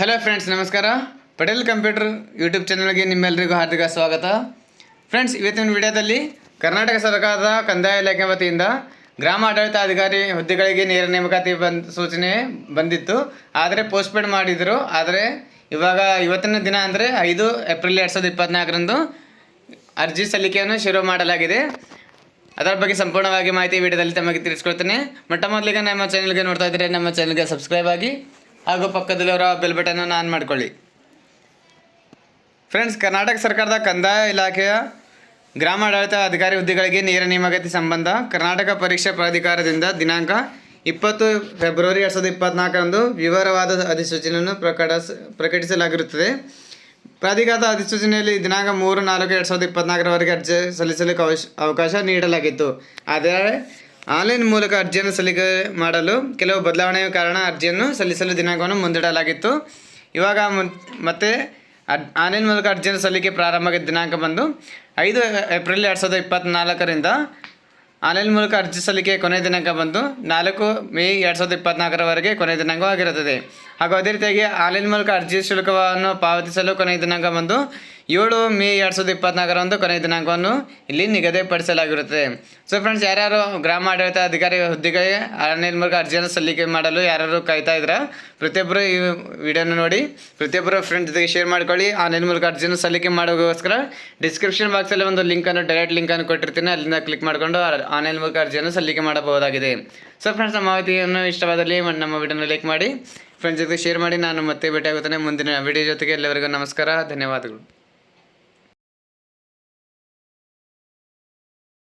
Hello friends, ನಮಸ್ಕಾರ. Patel computer YouTube ಚಾನಲ್ಗೆ ನಿಮ್ಮೆಲ್ಲರಿಗೂ ಹಾರ್ದಿಕ ಸ್ವಾಗತ. ಫ್ರೆಂಡ್ಸ್, ಇವತ್ತಿನ ವಿಡಿಯೋದಲ್ಲಿ ಕರ್ನಾಟಕ ಸರ್ಕಾರದ ಕಂದಾಯ ಇಲಾಖೆ ವತಿಯಿಂದ ಗ್ರಾಮ ಆಡಳಿತಾಧಿಕಾರಿ ಹುದ್ದೆಗಳಿಗೆ ನೇರ ನೇಮಕಾತಿ ಸೂಚನೆ ಬಂದಿತ್ತು. ಆದರೆ ಪೋಸ್ಟ್ಪೋನ್ ಮಾಡಿದರು. ಆದರೆ ಇವತ್ತಿನ ದಿನ ಅಂದರೆ 5 ಏಪ್ರಿಲ್ 2024ರಂದು ಅರ್ಜಿ ಸಲ್ಲಿಕೆಯನ್ನು ಶುರು ಮಾಡಲಾಗಿದೆ. ಅದರ ಬಗ್ಗೆ ಸಂಪೂರ್ಣವಾಗಿ ಮಾಹಿತಿ ವಿಡಿಯೋದಲ್ಲಿ ತಮಗೆ ತಿಳಿಸ್ಕೊಳ್ತೇನೆ. ಮೊಟ್ಟ ಮೊದಲಿಗೆ ನಮ್ಮ ಚಾನಲ್ಗೆ ನೋಡ್ತಾ ಇದ್ದರೆ ನಮ್ಮ ಚಾನಲ್ಗೆ ಸಬ್ಸ್ಕ್ರೈಬ್ ಆಗಿ ಹಾಗೂ ಪಕ್ಕದಲ್ಲಿರೋ ಬೆಲ್ ಬಟನನ್ನು ಆನ್ ಮಾಡಿಕೊಳ್ಳಿ. ಫ್ರೆಂಡ್ಸ್, ಕರ್ನಾಟಕ ಸರ್ಕಾರದ ಕಂದಾಯ ಇಲಾಖೆಯ ಗ್ರಾಮಾಡಳಿತ ಅಧಿಕಾರಿ ಹುದ್ದೆಗಳಿಗೆ ನೇರ ನೇಮಕಾತಿ ಸಂಬಂಧ ಕರ್ನಾಟಕ ಪರೀಕ್ಷಾ ಪ್ರಾಧಿಕಾರದಿಂದ ದಿನಾಂಕ 20 ಫೆಬ್ರವರಿ 2024ರಂದು ವಿವರವಾದ ಅಧಿಸೂಚನೆಯನ್ನು ಪ್ರಕಟಿಸಲಾಗಿರುತ್ತದೆ. ಪ್ರಾಧಿಕಾರದ ಅಧಿಸೂಚನೆಯಲ್ಲಿ ದಿನಾಂಕ 3/4/2024ರವರೆಗೆ ಅರ್ಜಿ ಸಲ್ಲಿಸಲು ಅವಕಾಶ ನೀಡಲಾಗಿತ್ತು. ಆದರೆ ಆನ್ಲೈನ್ ಮೂಲಕ ಅರ್ಜಿಯನ್ನು ಸಲ್ಲಿಕೆ ಮಾಡಲು ಕೆಲವು ಬದಲಾವಣೆಯ ಕಾರಣ ಅರ್ಜಿಯನ್ನು ಸಲ್ಲಿಸಲು ದಿನಾಂಕವನ್ನು ಮುಂದೂಡಲಾಗಿತ್ತು. ಇವಾಗ ಮತ್ತೆ ಆನ್ಲೈನ್ ಮೂಲಕ ಅರ್ಜಿಯನ್ನು ಸಲ್ಲಿಕೆ ಪ್ರಾರಂಭ ದಿನಾಂಕ ಬಂದು 5 ಏಪ್ರಿಲ್ 2024ರಿಂದ ಆನ್ಲೈನ್ ಮೂಲಕ ಅರ್ಜಿ ಸಲ್ಲಿಕೆ ಕೊನೆಯ ದಿನಾಂಕ ಬಂದು 4 ಮೇ 2024ರವರೆಗೆ ಕೊನೆಯ ದಿನಾಂಕವಾಗಿರುತ್ತದೆ. ಹಾಗೂ ಅದೇ ರೀತಿಯಾಗಿ ಆನ್ಲೈನ್ ಮೂಲಕ ಅರ್ಜಿ ಶುಲ್ಕವನ್ನು ಪಾವತಿಸಲು ಕೊನೆಯ ದಿನಾಂಕ ಬಂದು 7 ಮೇ 2024ರಂದು ಕೊನೆಯ ದಿನಾಂಕವನ್ನು ಇಲ್ಲಿ ನಿಗದಿಪಡಿಸಲಾಗಿರುತ್ತದೆ. ಸೊ ಫ್ರೆಂಡ್ಸ್, ಯಾರ್ಯಾರು ಗ್ರಾಮ ಆಡಳಿತ ಅಧಿಕಾರಿ ಹುದ್ದೆಗೆ ಆನ್ಲೈನ್ ಮೂಲಕ ಅರ್ಜಿಯನ್ನು ಸಲ್ಲಿಕೆ ಮಾಡಲು ಯಾರು ಕಾಯ್ತಾ ಇದ್ದೀರಾ, ಪ್ರತಿಯೊಬ್ಬರು ಈ ವಿಡಿಯೋನ ನೋಡಿ ಪ್ರತಿಯೊಬ್ಬರು ಫ್ರೆಂಡ್ಸ್ ಜೊತೆಗೆ ಶೇರ್ ಮಾಡ್ಕೊಳ್ಳಿ. ಆನ್ಲೈನ್ ಮೂಲಕ ಅರ್ಜಿಯನ್ನು ಸಲ್ಲಿಕೆ ಮಾಡೋಕ್ಕೋಸ್ಕರ ಡಿಸ್ಕ್ರಿಪ್ಷನ್ ಬಾಕ್ಸಲ್ಲಿ ಒಂದು ಡೈರೆಕ್ಟ್ ಲಿಂಕನ್ನು ಕೊಟ್ಟಿರ್ತೀನಿ. ಅಲ್ಲಿಂದ ಕ್ಲಿಕ್ ಮಾಡಿಕೊಂಡು ಆನ್ಲೈನ್ ಮೂಲಕ ಅರ್ಜಿಯನ್ನು ಸಲ್ಲಿಕೆ ಮಾಡಬಹುದಾಗಿದೆ. ಸೊ ಫ್ರೆಂಡ್ಸ್, ನಮ್ಮ ಮಾಹಿತಿಯನ್ನು ಇಷ್ಟವಾದಲ್ಲಿ ನಮ್ಮ ವಿಡಿಯೋನ ಲೈಕ್ ಮಾಡಿ, ಫ್ರೆಂಡ್ಸ್ ಜೊತೆ ಶೇರ್ ಮಾಡಿ. ನಾನು ಮತ್ತೆ ಭೇಟಿಯಾಗುತ್ತೇನೆ ಮುಂದಿನ ವಿಡಿಯೋ ಜೊತೆಗೆ. ಎಲ್ಲರಿಗೂ ನಮಸ್ಕಾರ, ಧನ್ಯವಾದಗಳು.